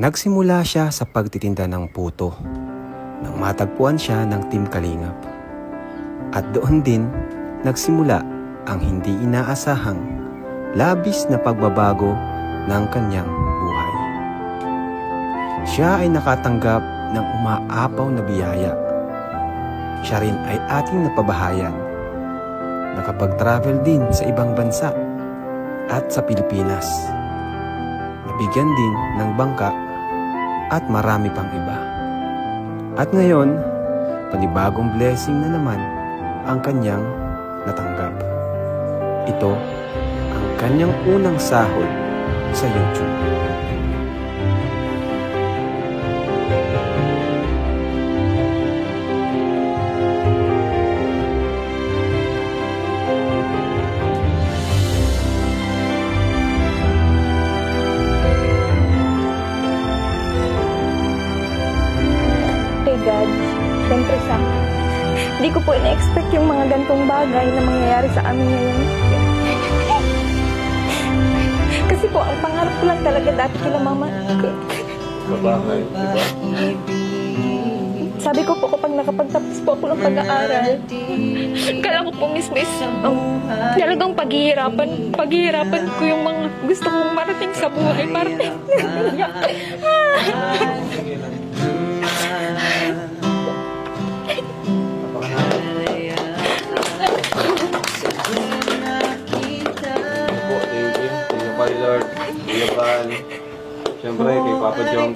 Nagsimula siya sa pagtitinda ng puto nang matagpuan siya ng Team Kalingap. At doon din nagsimula ang hindi inaasahang labis na pagbabago ng kanyang buhay. Siya ay nakatanggap ng umaapaw na biyaya. Siya rin ay ating napabahayan. Nakapag-travel din sa ibang bansa at sa Pilipinas. Nabigyan din ng bangka at marami pang iba. At ngayon, panibagong blessing na naman ang kanyang natanggap. Ito ang kanyang unang sahod sa YouTube. God, siyempre sa hindi ko po ina-expect yung mga gantong bagay na mangyayari sa amin ngayon. Kasi po, ang pangarap ko lang talaga dati kila mama. Babahay, di ba? Sabi ko po, kapag nakapagtapos po ako ng pag-aaral, kala ko po mismo is talagang paghihirapan ko yung mga gusto kong marating sa buhay. Marating. Lord, Kuya Val, siyempre kay Papa John.